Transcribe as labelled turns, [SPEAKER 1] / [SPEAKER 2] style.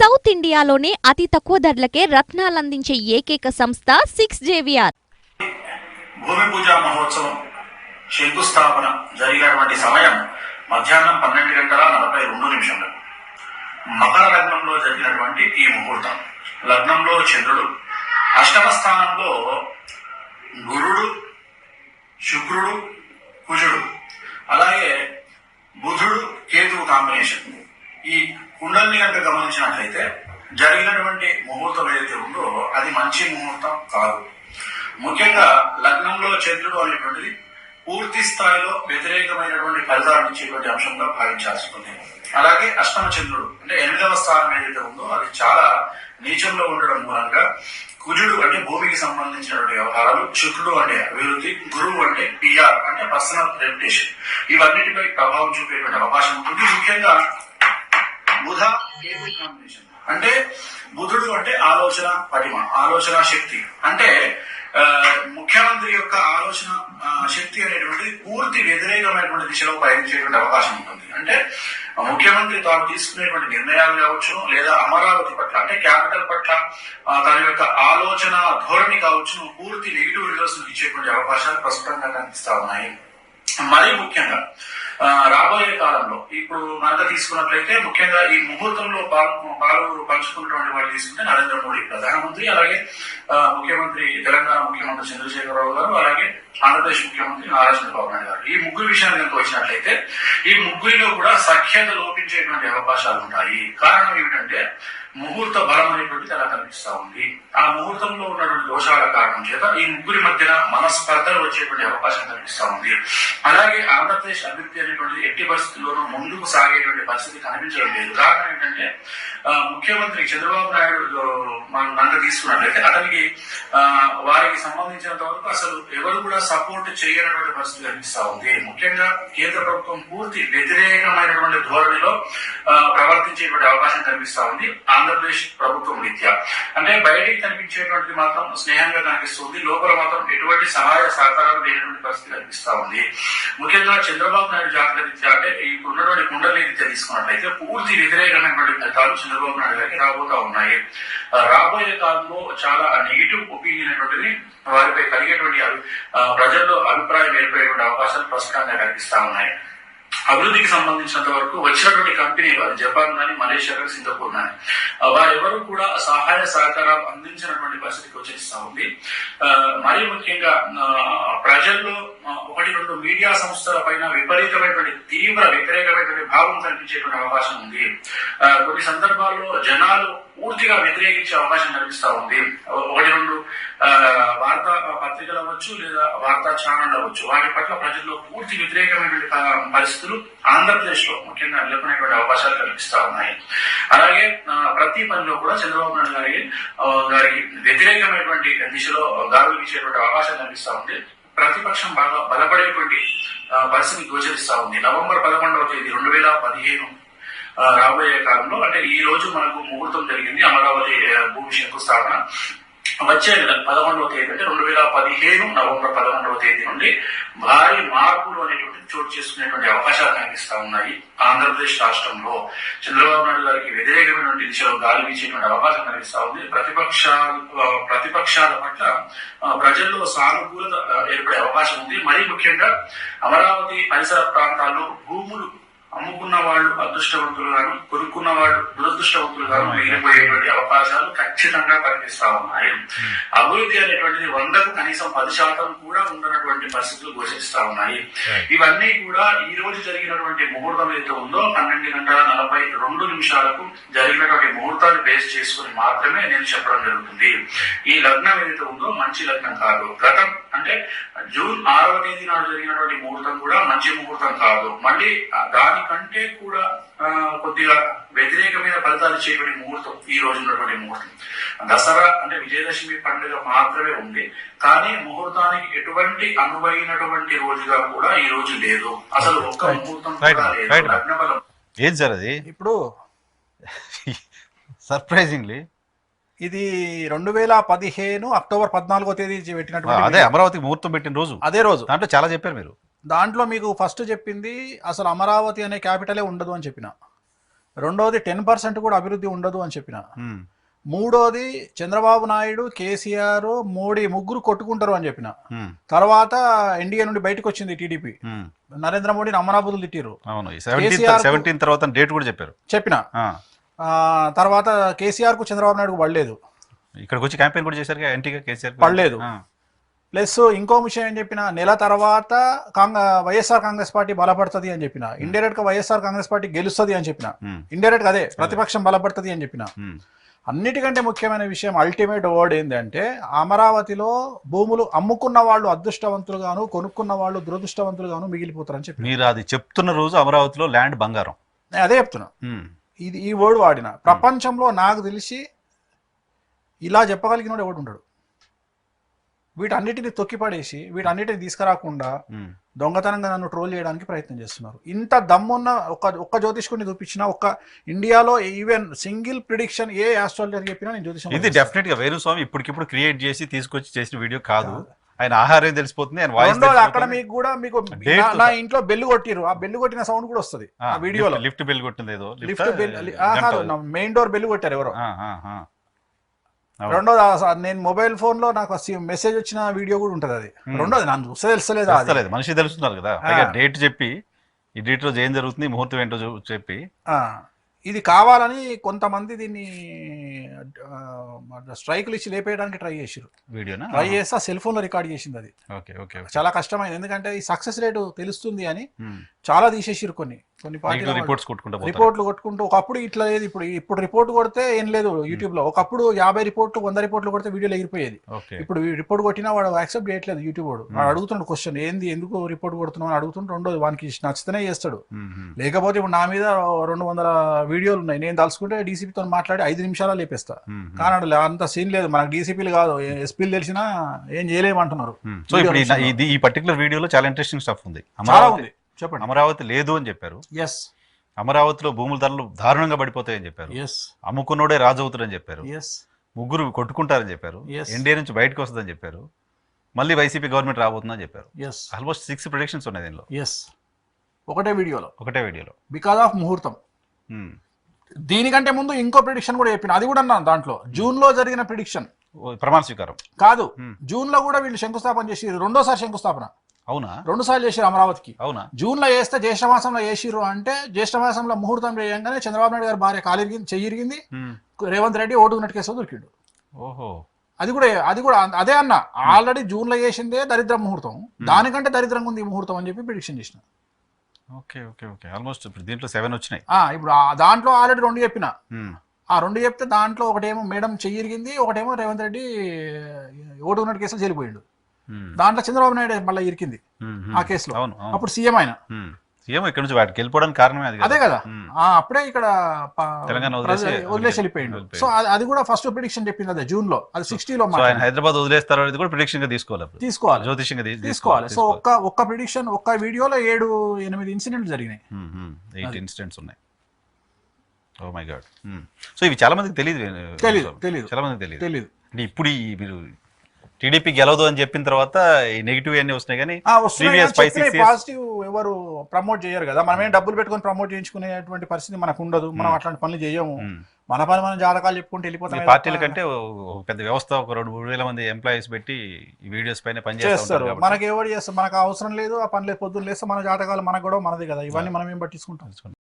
[SPEAKER 1] South ఇండియాలోనే అతి తక్కువ ధరలకే రత్నాలందించే ఏకైక సంస్థ 6JVR.
[SPEAKER 2] భూమి పూజ మహోత్సవం శంకుస్థాపన జరిగినటువంటి సమయం మధ్యాహ్నం 12:42 మకర లగ్నంలో జరిగినటువంటి ఈ ముహూర్తం. లగ్నంలో చంద్రుడు, అష్టమ స్థానంలో గురుడు, శుక్రుడు, కుజుడు, అలాగే బుధుడు, కేతువు కాంబినేషన్. ఈ కుండల్ని కనుక గమనించినట్లయితే జరిగినటువంటి ముహూర్తం ఏదైతే ఉందో అది మంచి ముహూర్తం కాదు. ముఖ్యంగా లగ్నంలో చంద్రుడు అనేటువంటిది పూర్తి స్థాయిలో వ్యతిరేకమైనటువంటి ఫలితాలను ఇచ్చేటువంటి అంశంగా భావించాల్సి ఉంటుంది. అలాగే అష్టమ చంద్రుడు అంటే 8వ స్థానం ఏదైతే ఉందో అది చాలా నీచంలో ఉండడం మూలంగా కుజుడు అంటే భూమికి సంబంధించినటువంటి వ్యవహారాలు, శుక్రుడు అంటే అభివృద్ధి, గురువు అంటే PR అంటే పర్సనల్ రెప్యుటేషన్, ఇవన్నిటిపై ప్రభావం చూపేటువంటి అవకాశం ఉంటుంది. ముఖ్యంగా బుధ కేతు కాంబినేషన్ అంటే బుధుడు అంటే ఆలోచన పటిమ, ఆలోచన శక్తి. అంటే ముఖ్యమంత్రి యొక్క ఆలోచన శక్తి అనేటువంటిది పూర్తి వ్యతిరేకమైనటువంటి దిశలో పయనించేటువంటి అవకాశం ఉంటుంది. అంటే ముఖ్యమంత్రి తాను తీసుకునేటువంటి నిర్ణయాలు కావచ్చు, లేదా అమరావతి పట్ల అంటే క్యాపిటల్ పట్ల తన యొక్క ఆలోచన ధోరణి కావచ్చు, పూర్తి నెగిటివ్ రిజల్ట్స్ ఇచ్చేటువంటి అవకాశాలు ప్రస్తుతంగా కనిపిస్తా ఉన్నాయి. మరీ ముఖ్యంగా రాబోయే కాలంలో ఇప్పుడు మనకు తీసుకున్నట్లయితే ముఖ్యంగా ఈ ముహూర్తంలో పాలు పంచుకున్నటువంటి వాళ్ళు తీసుకుంటే నరేంద్ర మోడీ ప్రధానమంత్రి, అలాగే ముఖ్యమంత్రి తెలంగాణ ముఖ్యమంత్రి చంద్రశేఖరరావు గారు, అలాగే ఆంధ్రప్రదేశ్ ముఖ్యమంత్రి నారా చంద్రబాబు నాయుడు గారు. ఈ ముగ్గురు విషయాన్ని కనుక వచ్చినట్లయితే ఈ ముగ్గురిలో కూడా సఖ్యత లోపించేటువంటి అవకాశాలు ఉంటాయి. కారణం ఏమిటంటే ముహూర్త బలం అనేటువంటిది అలా కనిపిస్తా ఉంది. ఆ ముహూర్తంలో ఉన్నటువంటి దోషాల కారణం చేత ఈ ముగ్గురి మధ్యన మనస్పర్ధలు వచ్చేటువంటి అవకాశం కనిపిస్తా ఉంది. అలాగే ఆంధ్రప్రదేశ్ అభివృద్ధి అనేటువంటిది ఎట్టి పరిస్థితుల్లోనూ ముందుకు సాగేటువంటి పరిస్థితి కనిపించడం లేదు. కారణం ఏంటంటే ముఖ్యమంత్రి చంద్రబాబు నాయుడు మనం కనుక తీసుకున్నట్లయితే అతనికి వారికి సంబంధించినంత వరకు అసలు ఎవరు కూడా సపోర్ట్ చేయనటువంటి పరిస్థితి కనిపిస్తా ఉంది. ముఖ్యంగా కేంద్ర ప్రభుత్వం పూర్తి వ్యతిరేకమైనటువంటి ధోరణిలో ప్రవర్తించేటువంటి అవకాశం కనిపిస్తా ఉంది ఆంధ్రప్రదేశ్ ప్రభుత్వం రీత్యా. అంటే బయటికి కనిపించేటువంటిది మాత్రం స్నేహంగా కనిపిస్తుంది, లోపల మాత్రం ఎటువంటి సహాయ సహకారాలు లేనటువంటి పరిస్థితి కనిపిస్తా ఉంది. ముఖ్యంగా చంద్రబాబు నాయుడు జాతక రీత్యా అంటే ఇప్పుడున్నటువంటి కుండలి రీత్యా తీసుకున్నట్లయితే పూర్తి వ్యతిరేకమైనటువంటి ఫలితాలు చంద్రబాబు నాయుడు గారికి రాబోతా ఉన్నాయి. రాబోయే కాలంలో చాలా నెగిటివ్ ఒపీనియన్ అనేటువంటిది వారిపై కలిగేటువంటి ప్రజల్లో అభిప్రాయం ఏర్పడేటువంటి అవకాశాలు ప్రస్తుతంగా కనిపిస్తా ఉన్నాయి. అభివృద్ధికి సంబంధించినంత వరకు వచ్చినటువంటి కంపెనీలు జపాన్ కానీ, మలేషియా కానీ, సింగపూర్ కానీ వారెవరూ కూడా సహాయ సహకారాలు అందించినటువంటి పరిస్థితికి వచ్చేస్తా ఉంది. మరీ ముఖ్యంగా ప్రజల్లో 1-2 మీడియా సంస్థల పైన విపరీతమైనటువంటి తీవ్ర వ్యతిరేకమైనటువంటి భావం కనిపించేటువంటి అవకాశం ఉంది. కొన్ని సందర్భాల్లో జనాలు పూర్తిగా వ్యతిరేకించే అవకాశం కనిపిస్తా ఉంది. 1-2 వార్తా పత్రికలు అవ్వచ్చు, లేదా వార్తా ఛానల్ అవ్వచ్చు, వాటి పట్ల ప్రజల్లో పూర్తి వ్యతిరేకమైనటువంటి పరిస్థితులు ఆంధ్రప్రదేశ్ లో ముఖ్యంగా నెలకొనేటువంటి అవకాశాలు కనిపిస్తా ఉన్నాయి. అలాగే ప్రతి పనిలో కూడా చంద్రబాబు నాయుడు గారికి వ్యతిరేకమైనటువంటి దిశలో గాలు వీచేటువంటి అవకాశం కనిపిస్తా ఉంది. ప్రతిపక్షం బాగా బలపడేటువంటి పరిస్థితి గోచరిస్తా ఉంది. నవంబర్ 11వ తేదీ 2015 రాబోయే కాలంలో అంటే ఈ రోజు మనకు ముహూర్తం జరిగింది అమరావతి భూమి శంకుస్థాపన. వచ్చే 11వ తేదీ అంటే 2015 నవంబర్ 11వ తేదీ నుండి భారీ మార్పులు అనేటువంటి చోటు చేసుకునేటువంటి అవకాశాలు కనిపిస్తా ఉన్నాయి. ఆంధ్రప్రదేశ్ రాష్ట్రంలో చంద్రబాబు నాయుడు గారికి వ్యతిరేకమైనటువంటి దిశలో గాలి వీచేటువంటి అవకాశం కనిపిస్తా ఉంది. ప్రతిపక్షాల పట్ల ప్రజల్లో సానుకూలత ఏర్పడే అవకాశం ఉంది. మరీ ముఖ్యంగా అమరావతి పరిసర ప్రాంతాల్లో భూములు అమ్ముకున్న వాళ్ళు అదృష్టవంతులుగాను, కొనుక్కున్న వాళ్ళు దురదృష్టవంతులుగాను మిగిలిపోయేటువంటి అవకాశాలు ఖచ్చితంగా కనిపిస్తా ఉన్నాయి. అభివృద్ధి అనేటువంటిది 100కు కనీసం 10% కూడా ఉండనటువంటి పరిస్థితులు గోచరిస్తా ఉన్నాయి. ఇవన్నీ కూడా ఈ రోజు జరిగినటువంటి ముహూర్తం ఏదైతే ఉందో 12:42 జరిగినటువంటి ముహూర్తాన్ని బేస్ చేసుకుని మాత్రమే నేను చెప్పడం జరుగుతుంది. ఈ లగ్నం ఏదైతే ఉందో మంచి లగ్నం కాదు. గతం అంటే జూన్ 6వ తేదీ నాడు జరిగినటువంటి ముహూర్తం కూడా మంచి ముహూర్తం కాదు. మళ్ళీ దానికంటే కూడా కొద్దిగా వ్యతిరేకమైన ఫలితాలు ఇచ్చేటువంటి ముహూర్తం ఈ రోజు ఉన్నటువంటి ముహూర్తం. దసరా అంటే విజయదశమి పండుగ మాత్రమే ఉంది, కానీ ముహూర్తానికి ఎటువంటి అనువైనటువంటి రోజుగా కూడా ఈ రోజు లేదు. అసలు ఒక్క ముహూర్తం కూడా లేదు. లగ్న బలం
[SPEAKER 3] ఏం సార్ అది ఇప్పుడు సర్ప్రైజింగ్లీ
[SPEAKER 4] ఇది 2015 అక్టోబర్ 14వ తేదీ పెట్టినటువంటి
[SPEAKER 3] అదే అమరావతి ముహూర్తం పెట్టిన రోజు,
[SPEAKER 4] అదే రోజు.
[SPEAKER 3] దాంట్లో చాలా చెప్పారు మీరు.
[SPEAKER 4] దాంట్లో మీకు ఫస్ట్ చెప్పింది అసలు అమరావతి అనే క్యాపిటలే ఉండదు అని చెప్పిన. రెండోది 10% కూడా అభివృద్ధి ఉండదు అని చెప్పిన.
[SPEAKER 3] ఉమ్,
[SPEAKER 4] మూడోది చంద్రబాబు నాయుడు, కేసీఆర్, మోడీ ముగ్గురు కొట్టుకుంటారు అని చెప్పిన.
[SPEAKER 3] ఉమ్,
[SPEAKER 4] తర్వాత ఎన్డీఏ నుండి బయటకు వచ్చింది టీడీపీ.
[SPEAKER 3] ఉమ్.
[SPEAKER 4] నరేంద్ర మోడీని అమరాబుద్ధులు తిట్టిరు.
[SPEAKER 3] అవును,
[SPEAKER 4] కేసీఆర్
[SPEAKER 3] 17 తర్వాత డేట్ కూడా చెప్పారు.
[SPEAKER 4] చెప్పిన
[SPEAKER 3] ఆ,
[SPEAKER 4] తర్వాత కేసీఆర్ కు చంద్రబాబు నాయుడుకు పడలేదు.
[SPEAKER 3] ఇక్కడికి వచ్చి క్యాంపెయిన్ కూడా చేశారు ఎన్టీగా, కేసీఆర్
[SPEAKER 4] పడలేదు. ప్లస్ ఇంకో విషయం ఏం చెప్పిన, నెల తర్వాత వైఎస్ఆర్ కాంగ్రెస్ పార్టీ బలపడుతుంది అని చెప్పిన. ఇండైరెక్ట్ గా వైఎస్ఆర్ కాంగ్రెస్ పార్టీ గెలుస్తుంది అని చెప్పిన. ఇండైరెక్ట్ గా అదే ప్రతిపక్షం బలపడుతుంది అని చెప్పిన. అన్నిటికంటే ముఖ్యమైన విషయం, అల్టిమేట్ వర్డ్ ఏంటంటే, అమరావతిలో భూములు అమ్ముకున్న వాళ్ళు అదృష్టవంతులుగాను, కొనుక్కున్న వాళ్ళు దురదృష్టవంతులుగాను మిగిలిపోతారని చెప్పి
[SPEAKER 3] మీరు అది చెప్తున్న రోజు అమరావతిలో ల్యాండ్ బంగారం.
[SPEAKER 4] నేను అదే చెప్తున్నా. ఈ వర్డ్ వాడిన. ప్రపంచంలో నాకు తెలిసి ఇలా చెప్పగలిగినోడు ఎవడు ఉండడు. వీటన్నిటిని తొక్కిపడేసి వీటన్నిటిని తీసుకురాకుండా దొంగతనంగా నన్ను ట్రోల్ చేయడానికి ప్రయత్నం చేస్తున్నారు. ఇంత దమ్మున్న ఒక్క జ్యోతిష్కుడిని చూపించిన, ఒక్క ఇండియాలో ఈవెన్ సింగిల్ ప్రిడిక్షన్ ఏ ఆస్ట్రాలజర్ చెప్పినా నేను జ్యోతిషం.
[SPEAKER 3] ఇది డెఫినెట్ గా వేణుస్వామి ఇప్పటికిప్పుడు క్రియేట్ చేసి తీసుకొచ్చి చేసిన వీడియో కాదు. ఆయన ఆహారం తెలిసిపోతుంది, ఆయన వాయిస్.
[SPEAKER 4] అక్కడ మీకు నా ఇంట్లో బెల్లు కొట్టిరు, ఆ బెల్లు కొట్టిన సౌండ్ కూడా వస్తుంది ఆ వీడియోలో.
[SPEAKER 3] లిఫ్ట్ బెల్ కొట్టింది ఏదో,
[SPEAKER 4] lift bell, main door bell కొట్టారు ఎవరో. రెండోది నేను మొబైల్ ఫోన్ లో నాకు మెసేజ్ వచ్చిన వీడియో కూడా ఉంటది. అది రెండోది నాకు చూస్తే తెలుస్తలేదు,
[SPEAKER 3] మనిషి తెలుస్తున్నారు కదా. డేట్ చెప్పి ఈ డేట్ రోజు ఏం జరుగుతుంది, ముహూర్తం ఏంటో చెప్పి.
[SPEAKER 4] ఇది కావాలని కొంతమంది దీన్ని స్ట్రైకులు ఇచ్చి లేపేయడానికి ట్రై చేసారు.
[SPEAKER 3] వీడియోనా
[SPEAKER 4] ట్రై చేస్తే సెల్ ఫోన్ లో రికార్డ్ చేసింది. అది చాలా కష్టమైంది, ఎందుకంటే ఈ సక్సెస్ రేటు తెలుస్తుంది అని చాలా తీసేసారు. కొన్ని పార్టీలు రిపోర్ట్లు కొట్టుకుంటూ, ఒకప్పుడు ఇట్లా లేదు. ఇప్పుడు రిపోర్ట్ కొడితే ఏం లేదు యూట్యూబ్ లో. ఒకప్పుడు 50 రిపోర్ట్లు 100 రిపోర్ట్లు కొడితే వీడియోలు ఎగిరిపోయేది. ఇప్పుడు రిపోర్ట్ కొట్టినా వాడు యాక్సెప్ట్ చేయట్లేదు యూట్యూబ్ వాడు. అడుగుతున్నాడు క్వశ్చన్, ఏంది ఎందుకు రిపోర్ట్ కొడుతున్నావు అని అడుగుతుంటే, రెండోది వానికి నచ్చితేనే చేస్తాడు. లేకపోతే ఇప్పుడు నా మీద 200 వీడియోలు ఉన్నాయి, నేను తలుసుకుంటే డీసీపీతో మాట్లాడి 5 నిమిషాలు లేపేస్తా. కానీ అంత సీన్ లేదు మనకు. డీసీపీలు కాదు, ఎస్పీలు తెలిసినా ఏం చేయలేమంటున్నారు.
[SPEAKER 3] సో ఇప్పుడు ఈ పర్టికులర్ వీడియోలో చాలా ఇంట్రెస్టింగ్ స్టఫ్ ఉంది.
[SPEAKER 4] చెప్పండి.
[SPEAKER 3] అమరావతి లేదు అని చెప్పారు.
[SPEAKER 4] ఎస్.
[SPEAKER 3] అమరావతిలో భూముల ధరలు దారుణంగా పడిపోతాయని చెప్పారు.
[SPEAKER 4] ఎస్.
[SPEAKER 3] అమ్ముకున్నోడే రాజు అవుతారని చెప్పారు.
[SPEAKER 4] ఎస్.
[SPEAKER 3] ముగ్గురు కొట్టుకుంటారని చెప్పారు. ఎన్డీఏ నుంచి బయటకు వస్తుందని చెప్పారు. మళ్ళీ వైసీపీ గవర్నమెంట్ రాబోతుందని చెప్పారు. ఆల్మోస్ట్ 6 ప్రిడిక్షన్స్ ఉన్నాయి దీనిలో. ఒకటే వీడియోలో
[SPEAKER 4] బికాస్ ఆఫ్ ముహూర్తం. దీనికంటే ముందు ఇంకో ప్రిడిక్షన్ కూడా చెప్పిన, అది కూడా అన్నాను దాంట్లో. జూన్ లో జరిగిన ప్రిడిక్షన్,
[SPEAKER 3] ప్రమాణ స్వీకారం
[SPEAKER 4] కాదు, జూన్ లో కూడా వీళ్ళు శంకుస్థాపన చేసి రెండోసారి శంకుస్థాపన.
[SPEAKER 3] అవునా?
[SPEAKER 4] 2 సార్లు చేసారు అమరావతికి.
[SPEAKER 3] అవునా?
[SPEAKER 4] జూన్ లో చేస్తే జ్యేష్ఠ మాసంలో చేసిర్రు అంటే, జ్యేష్ఠ మాసంలో ముహూర్తం చేయంగానే చంద్రబాబు నాయుడు గారి భార్య చెయ్యిరిగింది, రేవంత్ రెడ్డి ఓటుకున్నట్టు కేసు దొరికిండు.
[SPEAKER 3] ఓహో. అది
[SPEAKER 4] కూడా అదే అన్న. ఆల్రెడీ జూన్ లో చేసిందే దరిద్ర ముహూర్తం, దానికంటే దరిద్రంగా ఉంది ఈ ముహూర్తం అని చెప్పి ప్రిడిక్షన్ చేసిన.
[SPEAKER 3] ఓకే. ఆల్మోస్ట్ దీంట్లో 7 వచ్చినాయి.
[SPEAKER 4] ఇప్పుడు దాంట్లో ఆల్రెడీ 2 చెప్పిన. ఆ 2 చెప్తే దాంట్లో ఒకటేమో మేడం చెయ్యిరిగింది, ఒకటేమో రేవంత్ రెడ్డి ఓటుకున్నట్టు కేసులో చెల్లిపోయిండు. దాంట్లో చంద్రబాబు నాయుడు మళ్ళీ ఇరికింది ఆ కేసులో. అప్పుడు సీఎం ఆయన.
[SPEAKER 3] సీఎం ఇక్కడ నుంచి వాటికి వెళ్ళిపోవడానికి కారణమే
[SPEAKER 4] అదే కదా. అప్పుడే ఇక్కడ తెలంగాణ వదిలేసి వెళ్ళిపోయిండు. సో అది కూడా ఫస్ట్ ప్రిడిక్షన్ చెప్పింది అదే జూన్ లో. అది 60లో
[SPEAKER 3] హైదరాబాద్ వదిలేస్తారు అనేది కూడా ప్రిడిక్షన్ గా తీసుకోవాలి, జ్యోతిష్యంగా తీసుకోవాలి.
[SPEAKER 4] సో ఒక్క ప్రిడిక్షన్, ఒక్క వీడియోలో 7-8 ఇన్సిడెంట్లు జరిగినాయి.
[SPEAKER 3] 8 ఇన్సిడెంట్స్ ఉన్నాయి. Oh my God. సో ఇవి చాలా మందికి తెలియదు. చాలా మందికి తెలియదు. అంటే ఇప్పుడు మీరు టీడీపీ గెలవదు అని చెప్పిన తర్వాత ఈ నెగిటివ్ అన్ని వస్తున్నాయి, కానీ
[SPEAKER 4] పాజిటివ్ ఎవరు ప్రమోట్ చేయరు కదా. మనమేం డబ్బులు పెట్టుకొని ప్రమోట్ చేయించుకునేటువంటి పరిస్థితి మనకు ఉండదు. మనం అట్లాంటి పనులు చేయము. మన పని మనం జాతకాలు చెప్పుకుంటూ వెళ్ళిపోతాం.
[SPEAKER 3] పార్టీల కంటే పెద్ద వ్యవస్థ, ఒక 2-3 మంది ఎంప్లాయీస్ పెట్టి ఈ వీడియోస్ పైన పనిచేస్తారు.
[SPEAKER 4] మనకి ఎవరు చేస్తారు, మనకు అవసరం లేదు, ఆ పని లేదు. పొద్దున్న లేస్తే మన జాతకాలు మనకు కూడా మనది కదా. ఇవన్నీ మనం ఏం పట్టించుకుంటాం.